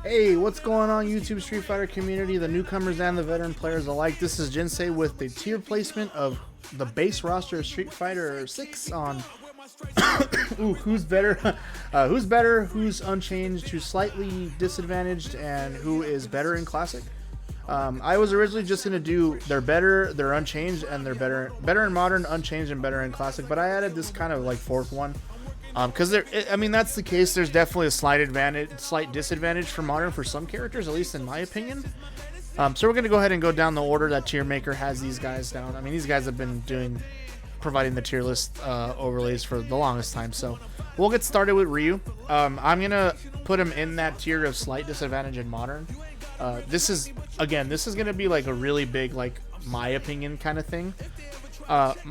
Hey, what's going on YouTube Street Fighter community, the newcomers and the veteran players alike? This is Jinsei with the tier placement of the base roster of Street Fighter 6 on ooh, who's better, who's unchanged, who's slightly disadvantaged, and who is better in Classic. I was originally just going to do they're better, they're unchanged, and they're better in Modern, unchanged, and better in Classic, but I added this kind of like fourth one. Because I mean, that's the case. There's definitely a slight disadvantage for Modern for some characters, at least in my opinion. So we're going to go ahead and go down the order that Tier Maker has these guys down. I mean, these guys have been providing the tier list overlays for the longest time. So we'll get started with Ryu. I'm going to put him in that tier of slight disadvantage in Modern. This is going to be like a really big, like, my opinion kind of thing.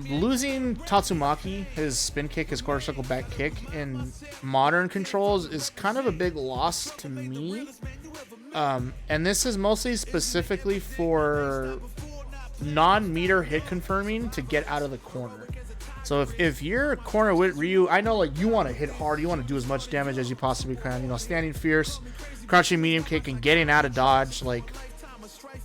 Losing Tatsumaki, his spin kick, his quarter circle back kick in Modern controls is kind of a big loss to me. And this is mostly specifically for non-meter hit confirming to get out of the corner. So if you're corner with Ryu, I know like you want to hit hard, you want to do as much damage as you possibly can, you know, standing fierce, crouching medium kick, and getting out of dodge, like,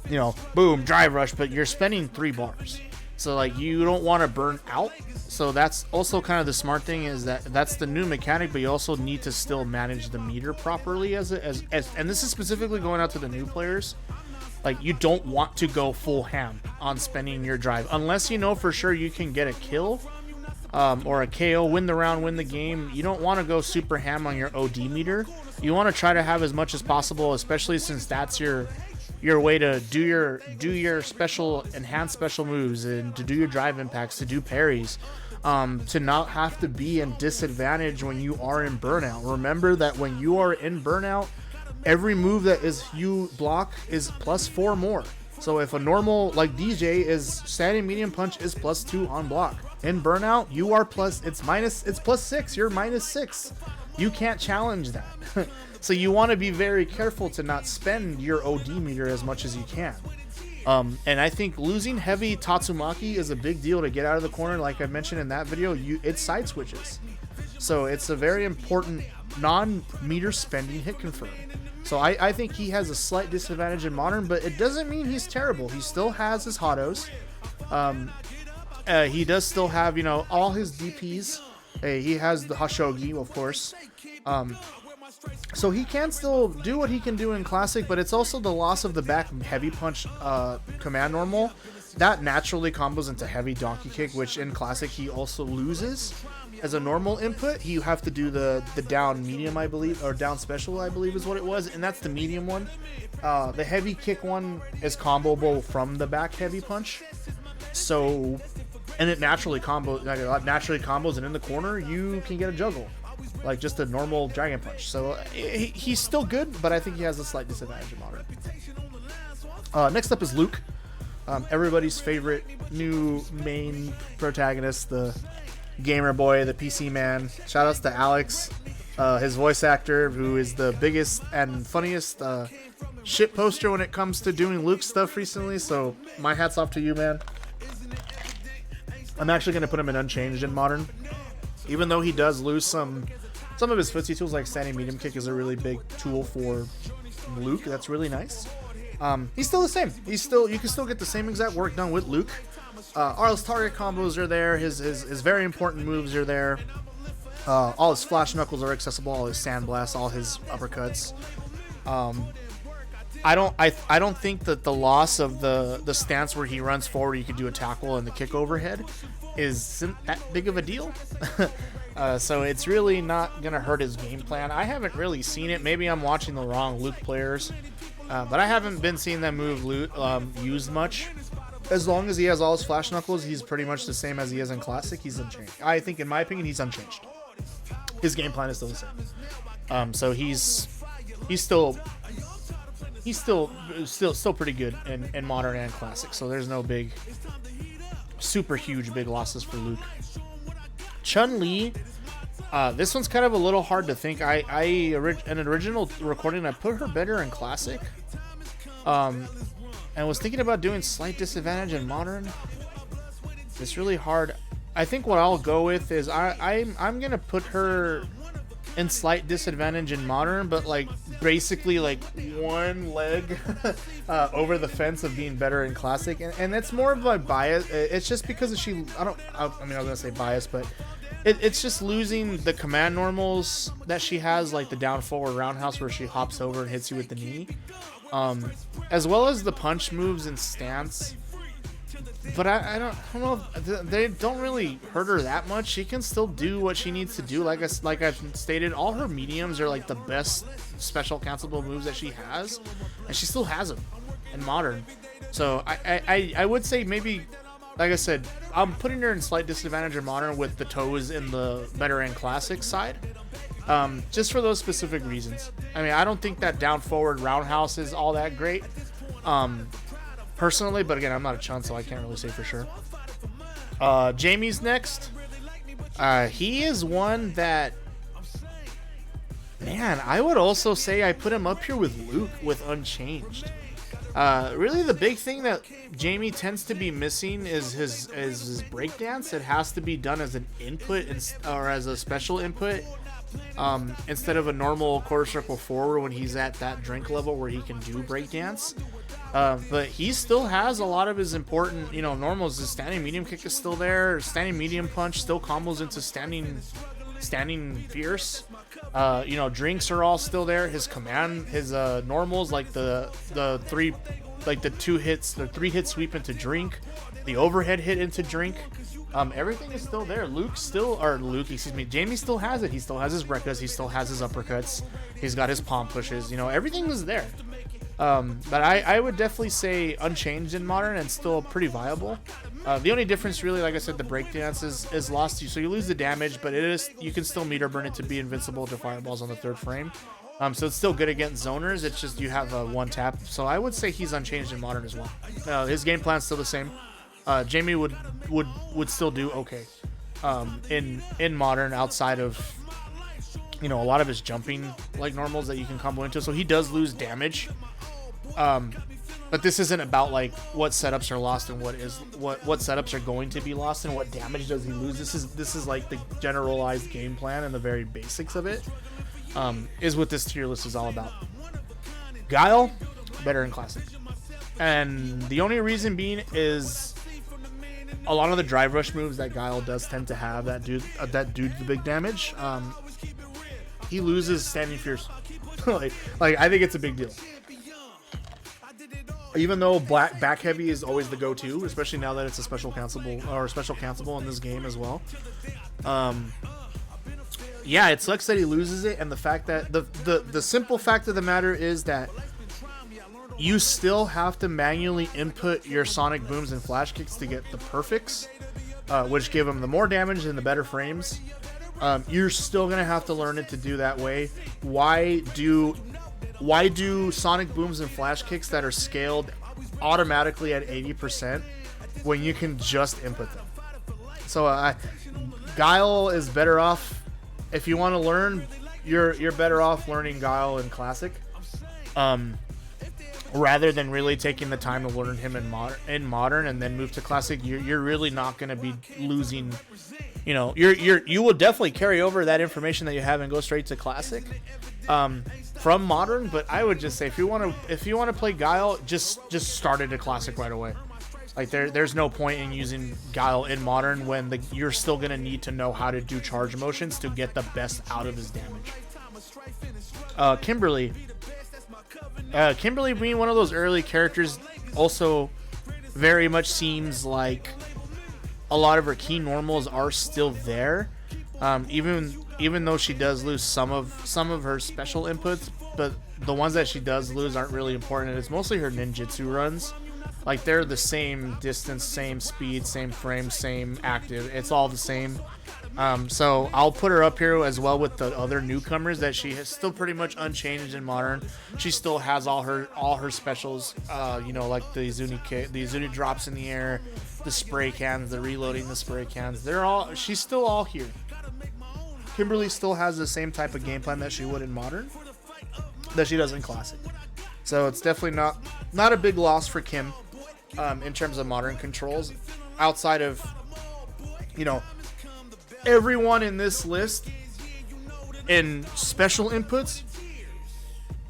you know, boom, drive rush, but you're spending 3 bars. So like you don't want to burn out. So that's also kind of the smart thing, is that's the new mechanic, but you also need to still manage the meter properly and this is specifically going out to the new players. Like, you don't want to go full ham on spending your drive unless you know for sure you can get a kill or a KO, win the round, win the game. You don't want to go super ham on your OD meter. You want to try to have as much as possible, especially since that's your way to do your special enhanced special moves, and to do your drive impacts, to do parries, to not have to be in disadvantage when you are in burnout. Remember that when you are in burnout, every move that is you block is +4 more. So if a normal like Dee Jay is standing medium punch is +2 on block, in burnout you are it's +6. You're -6. You can't challenge that. So you want to be very careful to not spend your OD meter as much as you can. And I think losing heavy Tatsumaki is a big deal to get out of the corner. Like I mentioned in that video, it side switches. So it's a very important non-meter spending hit confirm. So I think he has a slight disadvantage in Modern, but it doesn't mean he's terrible. He still has his Hatos. He does still have, you know, all his DPs. He has the Hashogi, of course. So he can still do what he can do in Classic, but it's also the loss of the back heavy punch command normal. That naturally combos into heavy donkey kick, which in Classic he also loses. As a normal input, you have to do the down medium, I believe, or down special, I believe is what it was, and that's the medium one. The heavy kick one is comboable from the back heavy punch. So, and it naturally combos, and in the corner you can get a juggle, like just a normal dragon punch. So he's still good, but I think he has a slight disadvantage in Modern. Next up is Luke, everybody's favorite new main protagonist, the gamer boy, the PC man. Shoutouts to Alex, his voice actor, who is the biggest and funniest shit poster when it comes to doing Luke stuff recently. So my hat's off to you, man. I'm actually going to put him in unchanged in Modern, even though he does lose some of his footsie tools, like standing medium kick is a really big tool for Luke. That's really nice. He's still the same. You can still get the same exact work done with Luke. All his target combos are there. His very important moves are there. All his flash knuckles are accessible. All his sandblasts, all his uppercuts. I don't think that the loss of the stance where he runs forward, you can do a tackle and the kick overhead, isn't that big of a deal. So it's really not gonna hurt his game plan. I haven't really seen it. Maybe I'm watching the wrong Luke players, but I haven't been seeing that move used much. As long as he has all his flash knuckles, he's pretty much the same as he is in Classic. He's unchanged. I think, in my opinion, he's unchanged. His game plan is still the same. So he's still pretty good in Modern and Classic. So there's no super huge big losses for Luke. Chun-Li, this one's kind of a little hard to think. In an original recording, I put her better in Classic. And was thinking about doing slight disadvantage in Modern. It's really hard. I think what I'll go with is I'm gonna put her in slight disadvantage in modern, but like basically like one leg over the fence of being better in classic, and that's more of a bias. It's just because she, I mean I was gonna say bias, but it's just losing the command normals that she has, like the down forward roundhouse where she hops over and hits you with the knee, as well as the punch moves and stance. But I don't know. They don't really hurt her that much. She can still do what she needs to do. Like I've stated, all her mediums are like the best special cancelable moves that she has, and she still has them in modern. So I would say maybe, like I said, I'm putting her in slight disadvantage in modern with the toes in the better in classic side, just for those specific reasons. I mean, I don't think that down forward roundhouse is all that great. Personally, but again, I'm not a Chun, so I can't really say for sure. Jamie's next. He is one that, man, I would also say I put him up here with Luke with Unchanged. Really, the big thing that Jamie tends to be missing is his breakdance. It has to be done as an input or as a special input, instead of a normal quarter circle forward when he's at that drink level where he can do breakdance. But he still has a lot of his important, normals. His standing medium kick is still there. Standing medium punch still combos into standing fierce. Drinks are all still there. His command, his normals, like the three, like the 2 hits, the 3 hit sweep into drink, the overhead hit into drink. Everything is still there. Jamie still has it. He still has his breckas. He still has his uppercuts. He's got his palm pushes. Everything is there. But I would definitely say Unchanged in modern and still pretty viable. The only difference really, like I said, the breakdance is lost to you, so you lose the damage, but you can still meter burn it to be invincible to fireballs on the 3rd frame. So it's still good against zoners. It's just you have a 1 tap. So I would say he's Unchanged in modern as well. His game plan's still the same. Jamie would still do okay in modern, outside of a lot of his jumping like normals that you can combo into. So he does lose damage. But this isn't about like what setups are lost and what setups are going to be lost and what damage does he lose. This is like the generalized game plan and the very basics of it, is what this tier list is all about. Guile, better in classic, and the only reason being is a lot of the drive rush moves that Guile does tend to have that do the big damage. He loses standing fierce. like I think it's a big deal. Even though back heavy is always the go-to, especially now that it's a special cancelable in this game as well. Yeah, it sucks that he loses it, and the fact that the simple fact of the matter is that you still have to manually input your sonic booms and flash kicks to get the perfects, which give him the more damage and the better frames. You're still gonna have to learn it to do that way. Why do sonic booms and flash kicks that are scaled automatically at 80% when you can just input them? So Guile is better off. If you want to learn, you're better off learning Guile in classic, rather than really taking the time to learn him in modern and then move to classic. You're really not going to be losing. You will definitely carry over that information that you have and go straight to classic from modern. But I would just say if you want to play Guile, just start it at classic right away. Like there's no point in using Guile in modern when you're still gonna need to know how to do charge motions to get the best out of his damage. Kimberly being one of those early characters also very much seems like a lot of her key normals are still there, even though she does lose some of her special inputs, but the ones that she does lose aren't really important. It's mostly her ninjutsu runs. Like, they're the same distance, same speed, same frame, same active. It's all the same. So I'll put her up here as well with the other newcomers that she is still pretty much unchanged in modern. She still has all her specials, like the Izuni drops in the air, the spray cans, the reloading the spray cans. She's still all here. Kimberly still has the same type of game plan that she would in modern that she does in classic. So it's definitely not a big loss for Kim. In terms of modern controls, outside of, everyone in this list and special inputs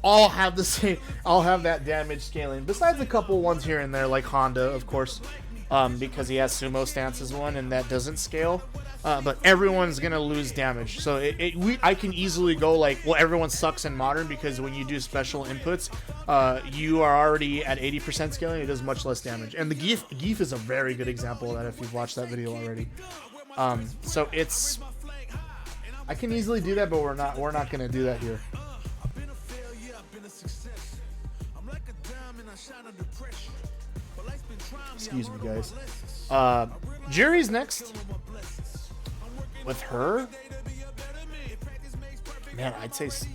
all have the same, all have that damage scaling. Besides a couple ones here and there, like Honda, of course, because he has sumo stance as one, and that doesn't scale. But everyone's gonna lose damage. So I can easily go like, well, everyone sucks in modern because when you do special inputs, you are already at 80% scaling. It does much less damage. And the Gief is a very good example of that if you've watched that video already. So it's, I can easily do that, but we're not gonna do that here. Excuse me, guys. Juri's next. With her, man,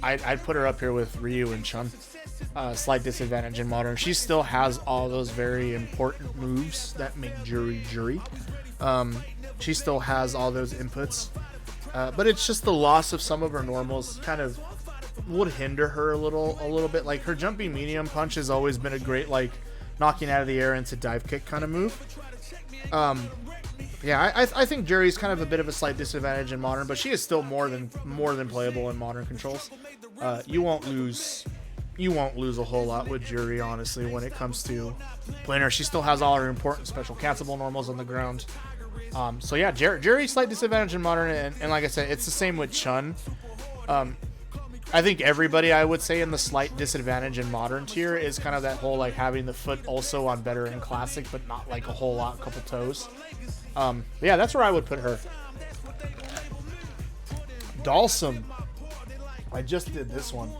I'd put her up here with Ryu and Chun. Slight disadvantage in modern. She still has all those very important moves that make Juri Juri. She still has all those inputs, but it's just the loss of some of her normals kind of would hinder her a little bit. Like her jumping medium punch has always been a great like knocking out of the air into dive kick kind of move. Yeah, I think Juri's kind of a bit of a slight disadvantage in modern, but she is still more than playable in modern controls. You won't lose a whole lot with Juri, honestly, when it comes to playing her. She still has all her important special cancelable normals on the ground. So yeah, Juri slight disadvantage in modern, and like I said, it's the same with Chun. I think everybody, I would say, in the slight disadvantage in modern tier is kind of that whole like having the foot also on better in classic, but not like a whole lot, couple toes. Yeah, that's where I would put her. Dhalsim. I just did this one.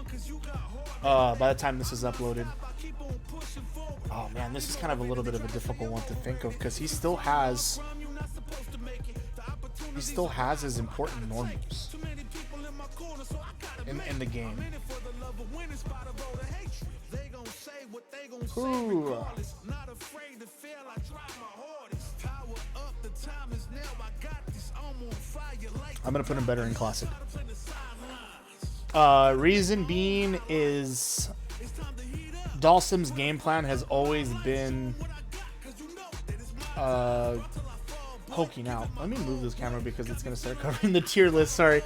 By the time this is uploaded. Oh man, this is kind of a little bit of a difficult one to think of because he still has his important normals in the game. Ooh. I'm gonna put him better in classic. Reason being is Dhalsim's game plan has always been poking out. Let me move this camera because it's gonna start covering the tier list. Sorry.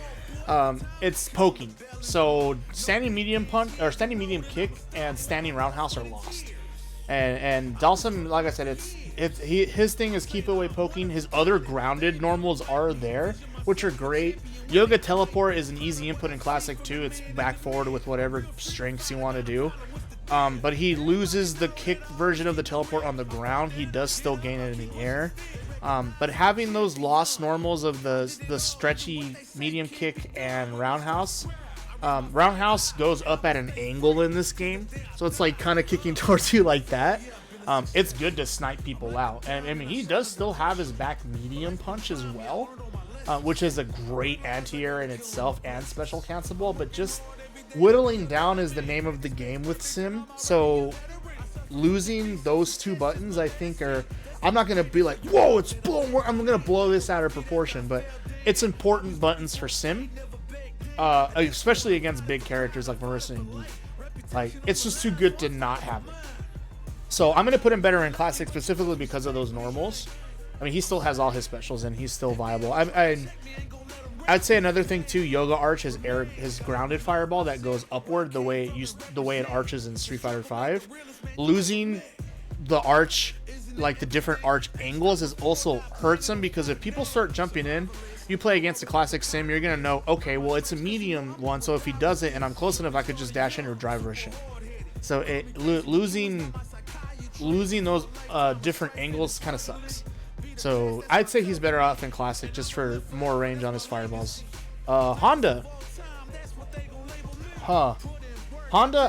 It's poking. So standing medium punch or standing medium kick and standing roundhouse are lost. And Dhalsim, like I said, his thing is keep away poking. His other grounded normals are there, which are great. Yoga teleport is an easy input in classic too. It's back forward with whatever strengths you want to do. But he loses the kick version of the teleport on the ground. He does still gain it in the air. But having those lost normals of the stretchy medium kick and roundhouse, roundhouse goes up at an angle in this game, so it's like kind of kicking towards you like that. It's good to snipe people out, and I mean he does still have his back medium punch as well, which is a great anti-air in itself and special cancelable. But just whittling down is the name of the game with Sim, so losing those two buttons, I think, are, I'm not gonna be like, whoa, it's blown, I'm gonna blow this out of proportion, but it's important buttons for Sim. Especially against big characters like Marisa and Dee. Like, it's just too good to not have it. So I'm going to put him better in classic specifically because of those normals. I mean, he still has all his specials and he's still viable. I'd say another thing too, Yoga Arch has his grounded fireball that goes upward the way it arches in Street Fighter V. Losing the arch, like the different arch angles, is also hurts him, because if people start jumping in, you play against a classic Sim, you're gonna know, okay, well, it's a medium one, so if he does it and I'm close enough, I could just dash in or drive rush in. So losing those different angles kind of sucks. So I'd say he's better off in classic just for more range on his fireballs. Honda,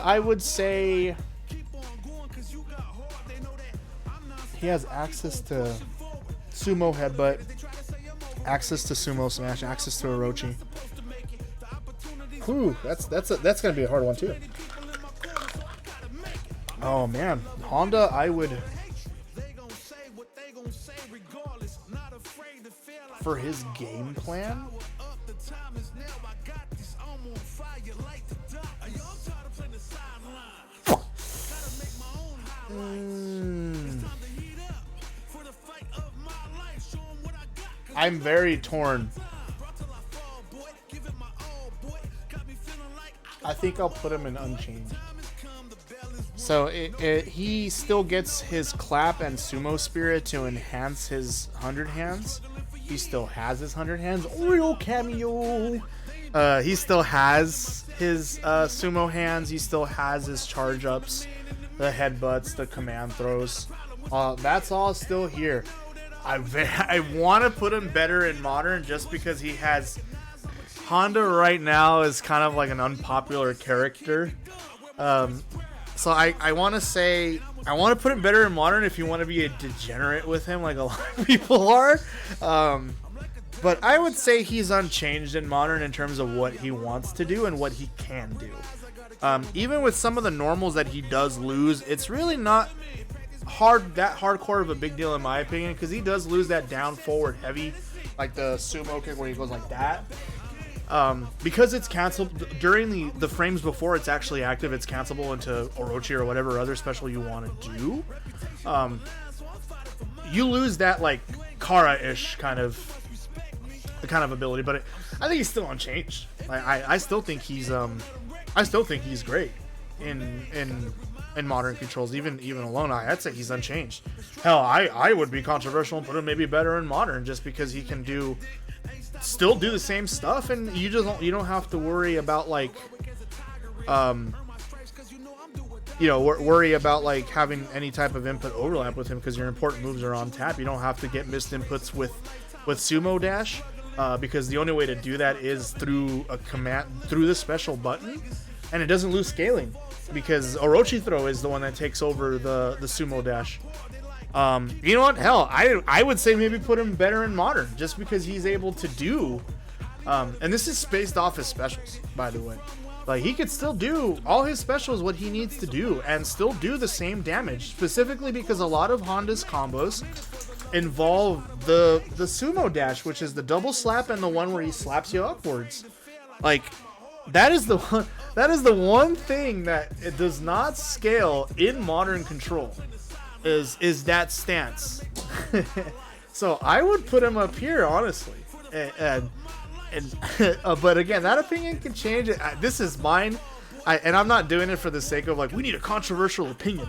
I would say he has access to sumo headbutt, access to sumo smash, access to Orochi. Whew, that's gonna be a hard one too. Oh man, Honda, I would, for his game plan, I'm very torn. think I'll put him in unchanged. So he still gets his clap and sumo spirit to enhance his 100 hands. He still has his 100 hands. Real cameo. He still has his sumo hands. He still has his charge ups, the headbutts, the command throws. That's all still here. I want to put him better in modern just because he has Honda right now is kind of like an unpopular character. So I want to say I want to put him better in modern if you want to be a degenerate with him like a lot of people are. But I would say he's unchanged in modern in terms of what he wants to do and what he can do. Even with some of the normals that he does lose, it's really not hardcore of a big deal in my opinion, because he does lose that down forward heavy, like the sumo kick where he goes like that. Because it's canceled during the frames before it's actually active, it's cancelable into Orochi or whatever other special you want to do. You lose that like Kara-ish kind of ability, but I think he's still unchanged. I still think he's great in modern controls. Even alone, I'd say he's unchanged. Hell, I would be controversial and put him maybe better in modern just because he can still do the same stuff, and you don't have to worry about like worry about like having any type of input overlap with him because your important moves are on tap. You don't have to get missed inputs with sumo dash. Because the only way to do that is through a command, through the special button, and it doesn't lose scaling because Orochi throw is the one that takes over the sumo dash. You know what? Hell, I would say maybe put him better in modern just because he's able to do. And this is spaced off his specials, by the way. Like he could still do all his specials what he needs to do and still do the same damage, specifically because a lot of Honda's combos involve the sumo dash, which is the double slap and the one where he slaps you upwards. Like that is the one thing that it does not scale in modern control is that stance. So I would put him up here honestly, and but again, that opinion can change. This is mine. And I'm not doing it for the sake of like we need a controversial opinion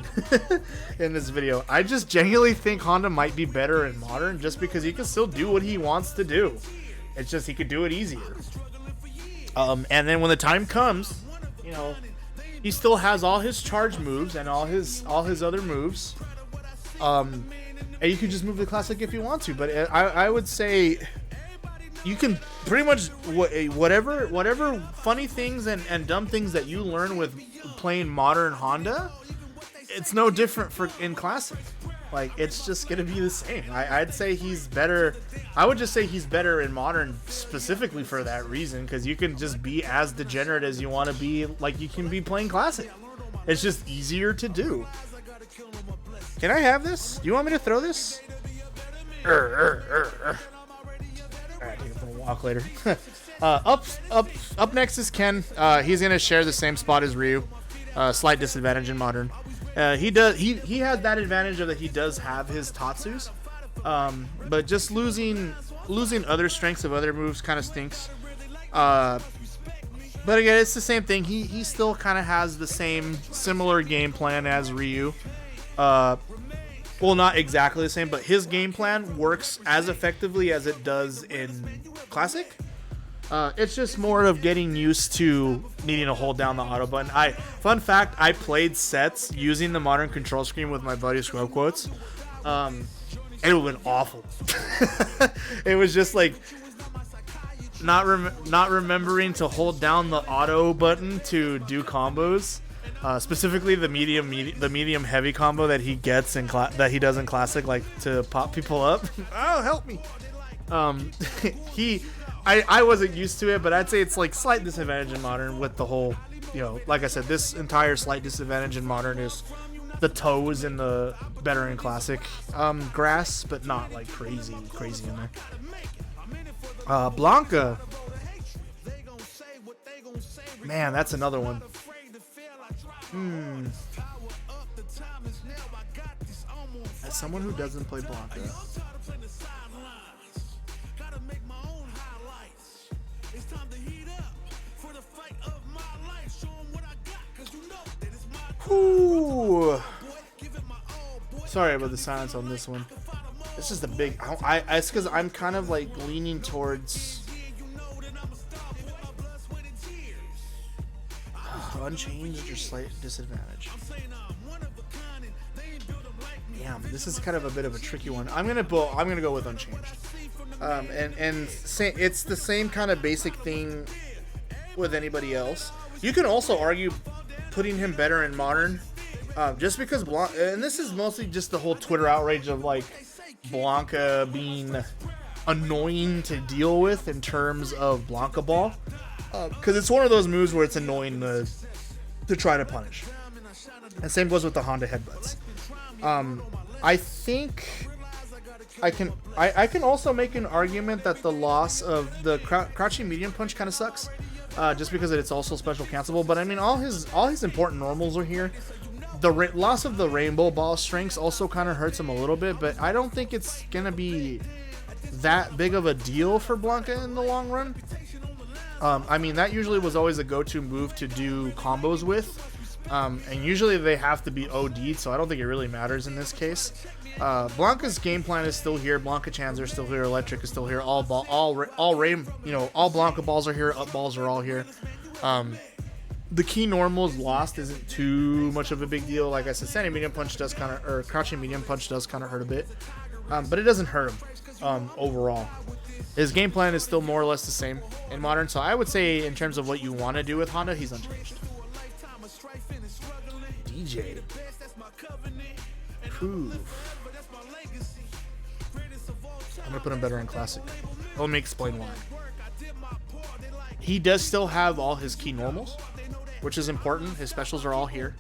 in this video. I just genuinely think Honda might be better in modern just because he can still do what he wants to do. It's just he could do it easier. And then when the time comes, he still has all his charge moves and all his other moves. And you can just move the classic if you want to. But I would say you can pretty much whatever funny things and dumb things that you learn with playing modern Honda, it's no different in classic. Like it's just gonna be the same. I'd say he's better. I would just say he's better in modern specifically for that reason, because you can just be as degenerate as you want to be, like you can be playing classic. It's just easier to do. Can I have this? Do you want me to throw this? Alright, take it for a walk later. Up next is Ken. He's gonna share the same spot as Ryu. Slight disadvantage in modern. He has that advantage of that he does have his Tatsus. But just losing other strengths of other moves kind of stinks. But again, it's the same thing. He still kind of has the similar game plan as Ryu. Well, not exactly the same, but his game plan works as effectively as it does in Classic. It's just more of getting used to needing to hold down the auto button. Fun fact, I played sets using the modern control screen with my buddy Scrub Quotes. And it would have been awful. It was just like not remembering to hold down the auto button to do combos. Specifically the medium heavy combo that he gets that he does in Classic, like to pop people up. Oh, help me! I wasn't used to it, but I'd say it's like slight disadvantage in modern with the whole, like I said, this entire slight disadvantage in modern is the toes in the better in Classic grass, but not like crazy in there. Blanka, man, that's another one. As someone who doesn't play Blanka, Sorry about the silence on this one. This is the big. It's because I'm kind of like leaning towards unchanged or slight disadvantage. Damn, this is kind of a bit of a tricky one. I'm gonna go with unchanged. It's the same kind of basic thing with anybody else. You can also argue putting him better in modern, just because and this is mostly just the whole Twitter outrage of like Blanka being annoying to deal with in terms of Blanka ball, because it's one of those moves where it's annoying to try to punish. And same goes with the Honda headbutts. I think I can also make an argument that the loss of the crouching medium punch kind of sucks, just because it's also special cancelable. But I mean, all his important normals are here. The loss of the rainbow ball strengths also kind of hurts him a little bit, but I don't think it's gonna be that big of a deal for Blanka in the long run. I mean, that usually was always a go-to move to do combos with, and usually they have to be OD'd, so I don't think it really matters in this case. Blanka's game plan is still here. Blanka Chans are still here. Electric is still here. All Blanka balls are here. Up balls are all here. The key normals lost isn't too much of a big deal. Like I said, standing medium punch does kind of, or crouching medium punch does kind of hurt a bit, but it doesn't hurt him overall. His game plan is still more or less the same in modern, so I would say in terms of what you want to do with Honda, he's unchanged. Dee Jay. Ooh. I'm gonna put him better in classic. Let me explain why. He does still have all his key normals, which is important. His specials are all here,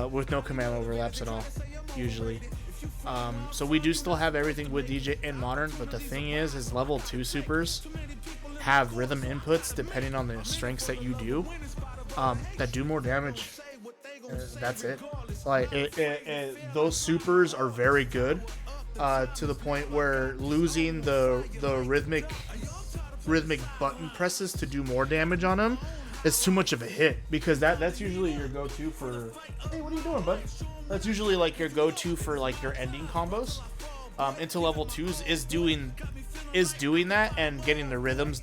with no command overlaps at all, usually. So we do still have everything with Dee Jay in modern, but the thing is, his level 2 supers have rhythm inputs depending on the strengths that you do, that do more damage. That's it. Like those supers are very good, to the point where losing the rhythmic button presses to do more damage on him is too much of a hit, because that's usually your go-to for, hey, what are you doing, bud? That's usually like your go-to for like your ending combos into level 2s is doing that and getting the rhythm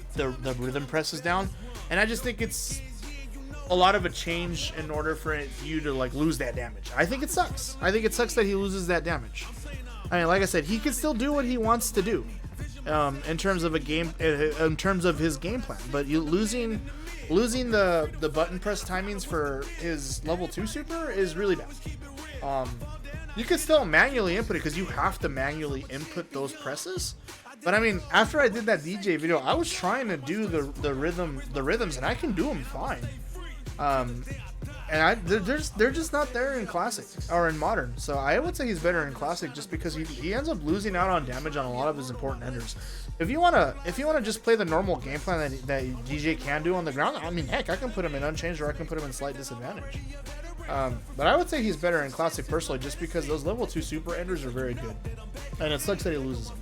presses down. And I just think it's a lot of a change in order for you to like lose that damage. I think it sucks. I think it sucks that he loses that damage. I mean, like I said, he can still do what he wants to do, in terms of his game plan. But losing the button press timings for his level 2 super is really bad. You can still manually input it because you have to manually input those presses. But I mean, after I did that Dee Jay video, I was trying to do the rhythms, and I can do them fine. And they're just not there in classic or in modern. So I would say he's better in classic, just because he ends up losing out on damage on a lot of his important enders. If you wanna just play the normal game plan that Dee Jay can do on the ground, I mean, heck, I can put him in unchanged or I can put him in slight disadvantage. But I would say he's better in classic personally, just because those level 2 super enders are very good, and it sucks that he loses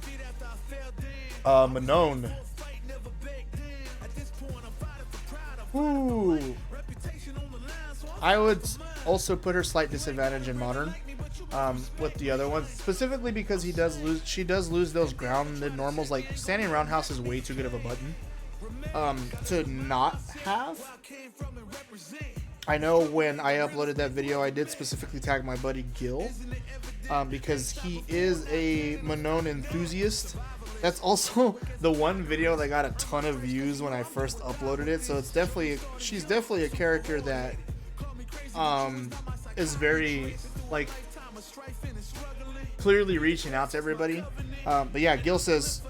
them. Manon. Ooh. I would also put her slight disadvantage in modern, with the other ones, specifically because she does lose those grounded normals. Like standing roundhouse is way too good of a button to not have. I know when I uploaded that video, I did specifically tag my buddy Guile, because he is a Manon enthusiast. That's also the one video that got a ton of views when I first uploaded it. So she's definitely a character that is very like clearly reaching out to everybody. But yeah, Guile says,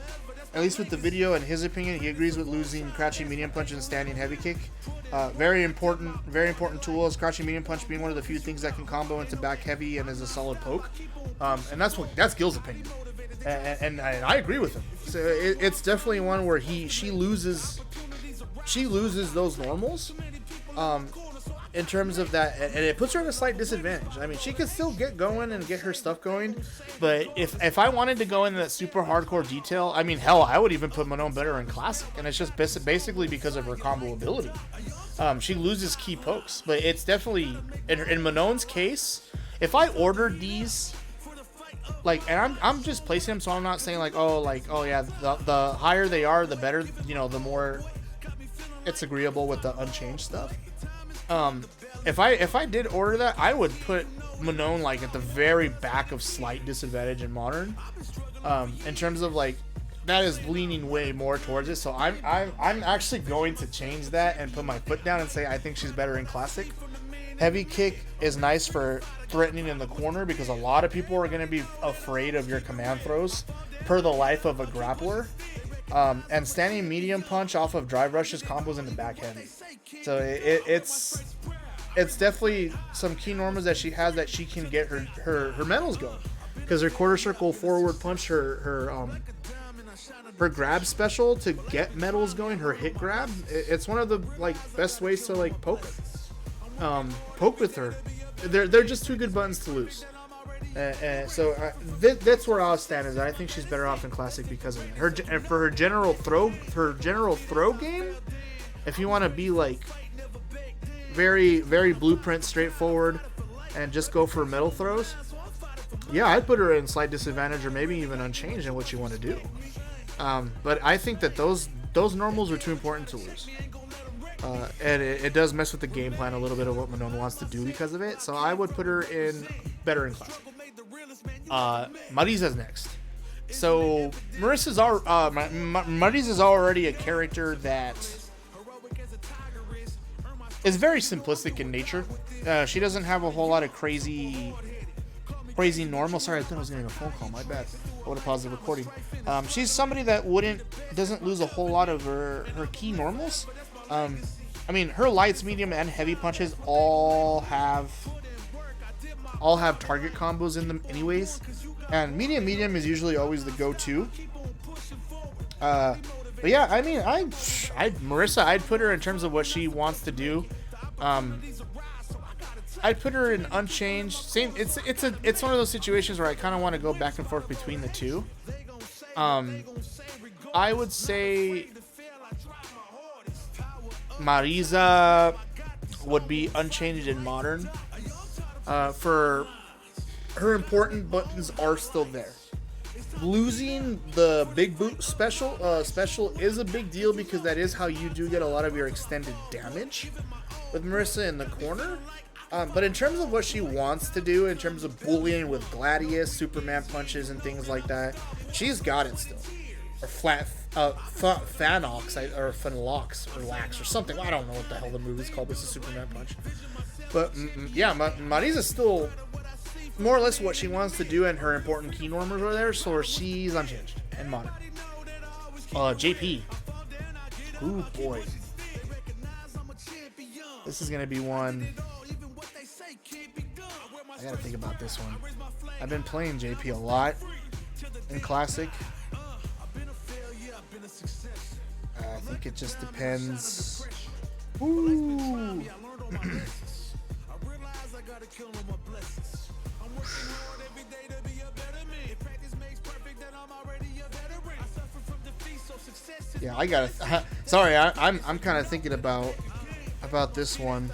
at least with the video, in his opinion, he agrees with losing crouching medium punch and standing heavy kick. Very important tools. Crouching medium punch being one of the few things that can combo into back heavy and is a solid poke. And that's Guile's opinion, and I agree with him. So it's definitely one where she loses those normals. In terms of that, and it puts her in a slight disadvantage. I mean, she could still get going and get her stuff going, but if I wanted to go into that super hardcore detail, I mean, hell, I would even put Manon better in classic, and it's just basically because of her combo ability. She loses key pokes, but it's definitely in Manon's case. If I ordered these like, and I'm just placing them, so I'm not saying like, oh yeah, the higher they are, the better, the more it's agreeable with the unchanged stuff. If I did order that, I would put Manon like at the very back of slight disadvantage in modern. In terms of like, that is leaning way more towards it. So I'm actually going to change that and put my foot down and say I think she's better in classic. Heavy kick is nice for threatening in the corner because a lot of people are going to be afraid of your command throws per the life of a grappler. And standing medium punch off of drive rushes combos into back heavy. So it's definitely some key normals that she has that she can get her medals going. Because her quarter circle forward punch, her grab special to get medals going, her hit grab, it's one of the like best ways to like poke with her. They're just two good buttons to lose. So that's where I'll stand. Is I think she's better off in classic because of it. And for her general throw game, if you want to be like very very blueprint straightforward and just go for metal throws, yeah, I'd put her in slight disadvantage or maybe even unchanged in what you want to do. But I think that those normals are too important to lose. And it does mess with the game plan a little bit of what Manon wants to do because of it. So I would put her in better in classic. Marisa's next. So Marisa's already a character that is very simplistic in nature. She doesn't have a whole lot of crazy normal. Sorry, I thought I was getting a phone call. My bad. I would have paused the recording. She's somebody that doesn't lose a whole lot of her key normals. I mean, her lights, medium, and heavy punches all have target combos in them anyways. And medium is usually always the go-to. But yeah, I mean, Marisa, I'd put her in terms of what she wants to do. I'd put her in unchanged. Same. It's one of those situations where I kind of want to go back and forth between the two. I would say Marisa would be unchanged in modern. For her important buttons are still there. Losing the big boot special is a big deal because that is how you do get a lot of your extended damage with Marisa in the corner. But in terms of what she wants to do, in terms of bullying with Gladius, Superman punches, and things like that, she's got it still. Or Fanox, or Fenlox, or Lax, or something. I don't know what the hell the movie's called. This is Superman punch. But yeah, Marisa's still more or less what she wants to do, and her important key normals are there, so she's unchanged and modern. JP. Ooh, boy. This is going to be one. I got to think about this one. I've been playing JP a lot in Classic. I think it just depends. Ooh. Yeah, I gotta. Sorry, I'm kind of thinking about this one.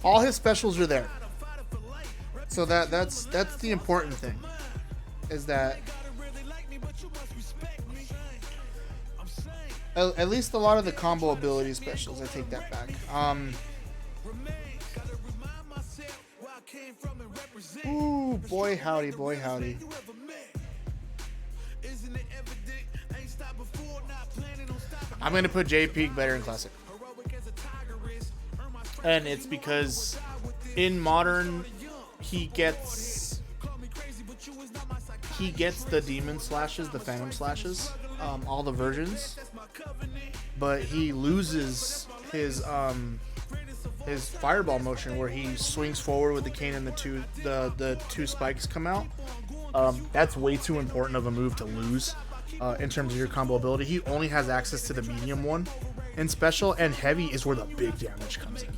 All his specials are there, so that's the important thing. Is that at least a lot of the combo ability specials? I take that back. Ooh, boy howdy, boy howdy. I'm going to put JP better in Classic. And it's because in Modern, he gets the Demon Slashes, the Phantom Slashes, all the versions. But he loses his Fireball motion where he swings forward with the cane and the two spikes come out. That's way too important of a move to lose. In terms of your combo ability, he only has access to the medium one in special, and heavy is where the big damage comes in.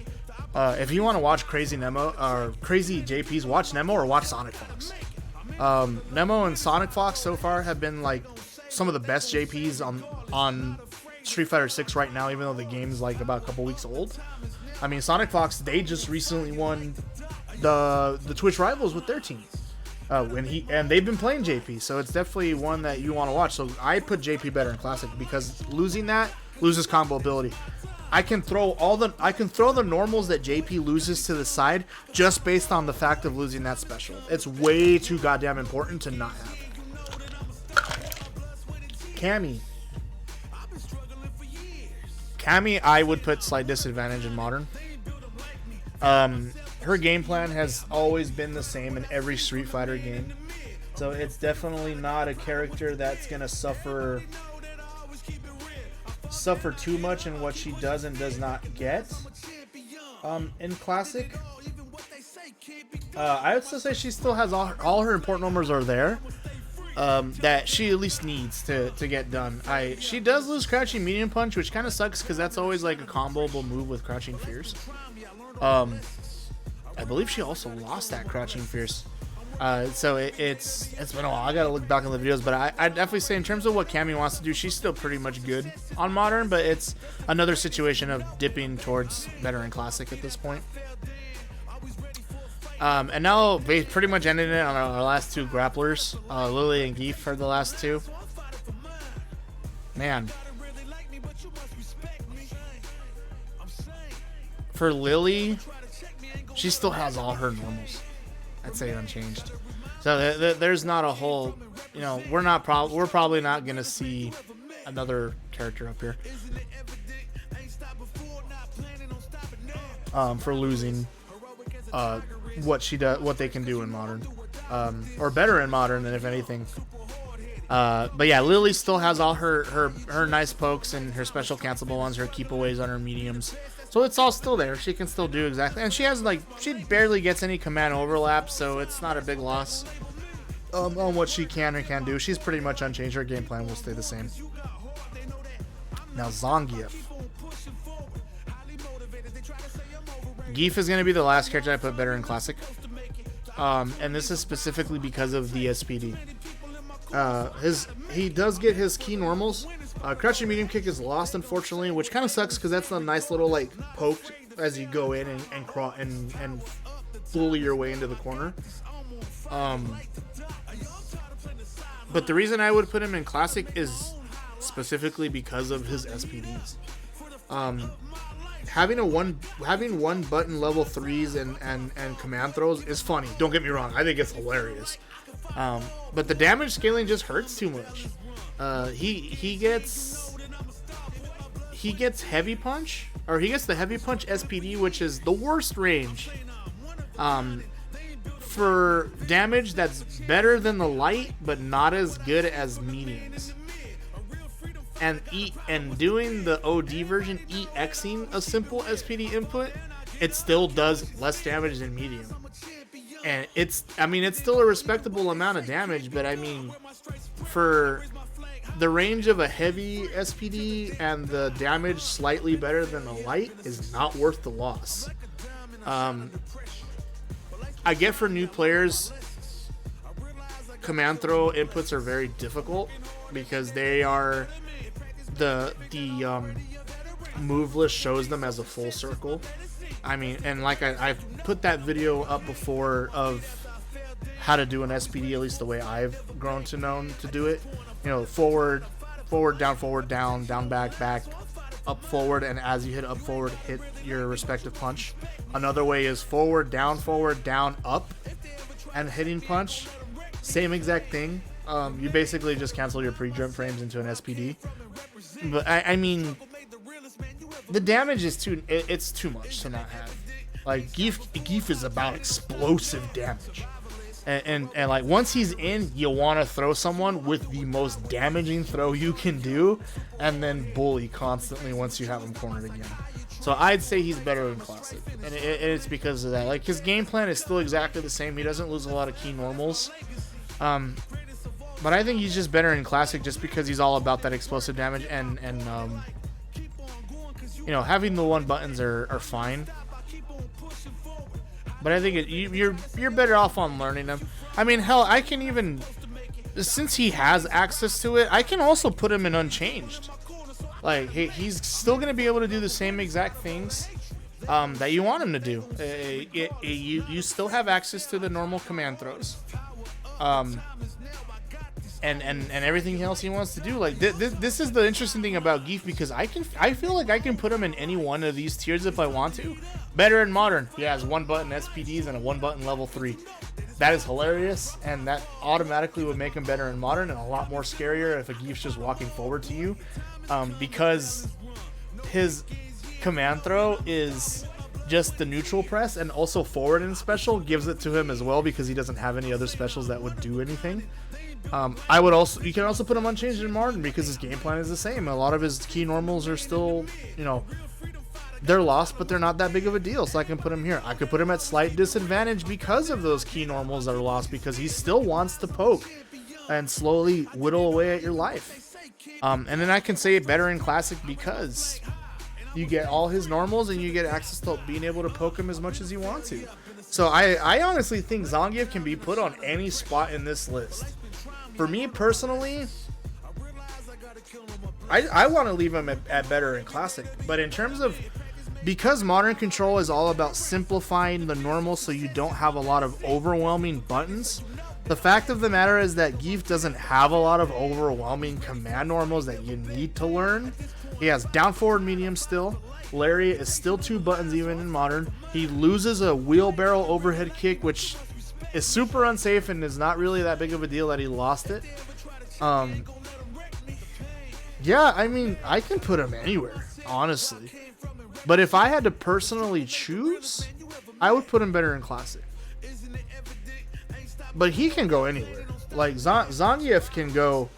If you want to watch crazy Nemo or crazy JPs, watch Nemo or watch Sonic Fox. Nemo and Sonic Fox so far have been like some of the best JPs on Street Fighter 6 right now, even though the game's like about a couple weeks old. I mean, Sonic Fox, they just recently won the Twitch Rivals with their team. And they've been playing JP, so it's definitely one that you want to watch. So I put JP better in Classic because losing that loses combo ability. I can throw the normals that JP loses to the side just based on the fact of losing that special. It's way too goddamn important to not have it. Cammy, I would put slight disadvantage in Modern. Her game plan has always been the same in every Street Fighter game. So it's definitely not a character that's going to suffer too much in what she does and does not get. In Classic, I would still say she still has all her important numbers are there. That she at least needs to get done. She does lose Crouching Medium Punch, which kind of sucks because that's always like a comboable move with Crouching Fierce. I believe she also lost that Crouching Fierce. So it's been a while. I gotta look back on the videos, but I definitely say in terms of what Cammy wants to do, she's still pretty much good on Modern, but it's another situation of dipping towards better in Classic at this point. And now they pretty much ended it on our last two grapplers, Lily and Geef are the last two. Man. For Lily, she still has all her normals. I'd say unchanged. So there's not a whole, we're probably not gonna see another character up here. For losing what they can do in Modern, or better in Modern than if anything. But yeah, Lily still has all her nice pokes and her special cancelable ones, her keep aways on her mediums. So it's all still there. She can still do exactly, and she barely gets any command overlap, so it's not a big loss on what she can or can't do. She's pretty much unchanged. Her game plan will stay the same. Now Zangief. Geef is going to be the last character I put better in Classic, and this is specifically because of the SPD. He does get his key normals. Crouching medium kick is lost, unfortunately, which kind of sucks because that's a nice little like poke as you go in and crawl and fully your way into the corner. But the reason I would put him in Classic is specifically because of his SPDs. Having one button level 3s and command throws is funny. Don't get me wrong, I think it's hilarious. But the damage scaling just hurts too much. He gets heavy punch, or he gets the heavy punch SPD, which is the worst range for damage that's better than the light but not as good as mediums. And doing the OD version, EXing a simple SPD input, it still does less damage than medium. And it's still a respectable amount of damage, but I mean, for the range of a heavy SPD and the damage slightly better than the light is not worth the loss. I get for new players, command throw inputs are very difficult because they are the move list shows them as a full circle. I mean, and like I've put that video up before of how to do an SPD, at least the way I've grown to know to do it. Forward, down, back, up, forward, and as you hit up, forward, hit your respective punch. Another way is forward, down, up, and hitting punch. Same exact thing. You basically just cancel your pre-jump frames into an SPD. But I mean, the damage is it's too much to not have. Like Geef is about explosive damage. And like once he's in, you want to throw someone with the most damaging throw you can do, and then bully constantly once you have him cornered again. So I'd say he's better in Classic, and it's because of that. Like his game plan is still exactly the same. He doesn't lose a lot of key normals, but I think he's just better in Classic just because he's all about that explosive damage, and having the one buttons are fine. But I think you're better off on learning them. I mean, hell, I can even, since he has access to it, I can also put him in unchanged. Like he's still gonna be able to do the same exact things that you want him to do. You still have access to the normal command throws, and everything else he wants to do. Like this is the interesting thing about Zangief, because I feel like I can put him in any one of these tiers if I want to. Better in modern, he has 1-button SPDs and a 1-button level 3. That is hilarious, and that automatically would make him better in modern and a lot more scarier if a Zangief's just walking forward to you, because his command throw is just the neutral press, and also forward and special gives it to him as well, because he doesn't have any other specials that would do anything. You can also put him unchanged in modern because his game plan is the same. A lot of his key normals are still, they're lost, but they're not that big of a deal, so I can put him here. I could put him at slight disadvantage because of those key normals that are lost, because he still wants to poke and slowly whittle away at your life. And then I can say better in classic because you get all his normals and you get access to being able to poke him as much as you want to. So I honestly think Zangief can be put on any spot in this list. For me personally, I want to leave him at better in classic, but in terms of, because modern control is all about simplifying the normal so you don't have a lot of overwhelming buttons, the fact of the matter is that Zangief doesn't have a lot of overwhelming command normals that you need to learn. He has down, forward, medium still. Lariat is still 2 buttons even in modern. He loses a wheelbarrow overhead kick, which is super unsafe and is not really that big of a deal that he lost it. Yeah, I mean, I can put him anywhere, honestly. But if I had to personally choose, I would put him better in classic. But he can go anywhere. Like Zangief can go,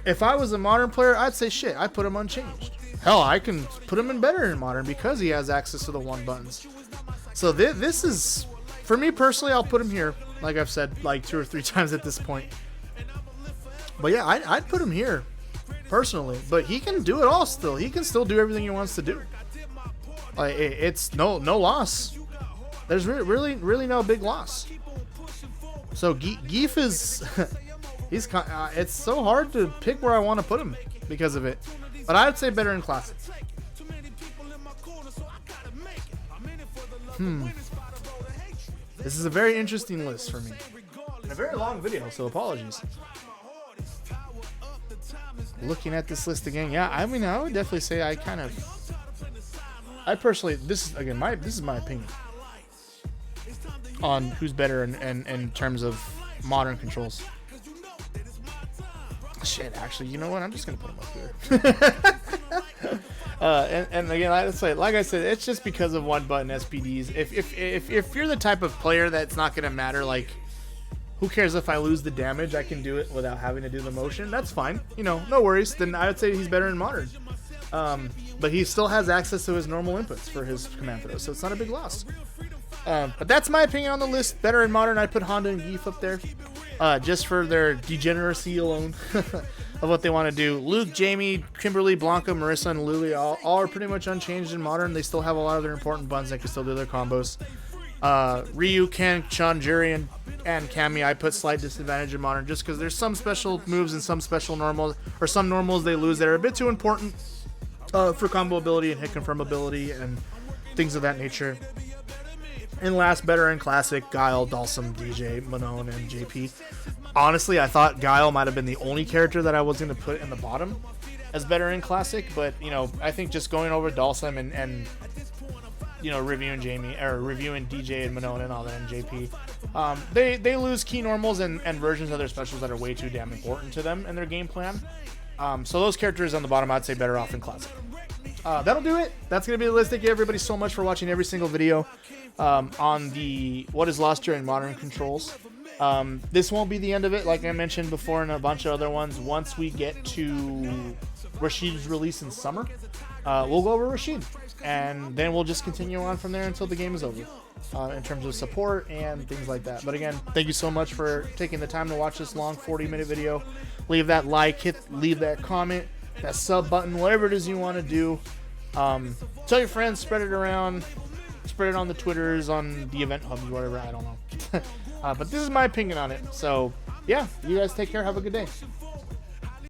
if I was a modern player, I'd say shit, I put him unchanged. Hell, I can put him in better in modern because he has access to the 1 buttons. So this is, for me personally, I'll put him here. Like I've said like 2 or 3 times at this point. But yeah, I'd put him here personally. But he can do it all still. He can still do everything he wants to do. Like it's no loss. There's really no big loss. So Zangief is it's so hard to pick where I want to put him because of it. But I'd say better in classic. This is a very interesting list for me. And a very long video, so apologies. Looking at this list again, yeah, I mean, I would definitely say I personally, this is my opinion on who's better in terms of modern controls. Shit, actually, you know what? I'm just gonna put him up here. And again, like I said, it's just because of 1-button SPDs. If you're the type of player that's not gonna matter, like, who cares if I lose the damage? I can do it without having to do the motion. That's fine. No worries. Then I would say he's better in modern. But he still has access to his normal inputs for his command throws, so it's not a big loss. But that's my opinion on the list. Better in modern. I'd put Honda and Zangief up there, just for their degeneracy alone of what they want to do. Luke, Jamie, Kimberly, Blanka, Marisa, and Lily all are pretty much unchanged in modern. They still have a lot of their important buttons. They can still do their combos. Ryu, Ken, Chun, Juri, and Cammy, I put slight disadvantage in modern just because there's some special moves and some special normals, or some normals they lose that are a bit too important for combo ability and hit confirmability and things of that nature. And last, better in classic, Guile, Dhalsim, Dee Jay, Manon, and JP. Honestly, I thought Guile might have been the only character that I was going to put in the bottom as better in classic, but I think just going over Dhalsim and reviewing Dee Jay and Manon and all that, and JP, they lose key normals and versions of their specials that are way too damn important to them and their game plan. So those characters on the bottom, I'd say better off in classic. That'll do it. That's going to be the list. Thank you everybody so much for watching every single video on the what is lost during modern controls. This won't be the end of it, like I mentioned before in a bunch of other ones. Once we get to Rashid's release in summer, we'll go over Rashid, and then we'll just continue on from there until the game is over, in terms of support and things like that. But again, thank you so much for taking the time to watch this long 40-minute video. Leave that like, leave that comment, that sub button, whatever it is you want to do. Tell your friends, spread it around, spread it on the Twitters, on the event hubs, whatever, I don't know. But this is my opinion on it. So yeah, you guys take care, have a good day.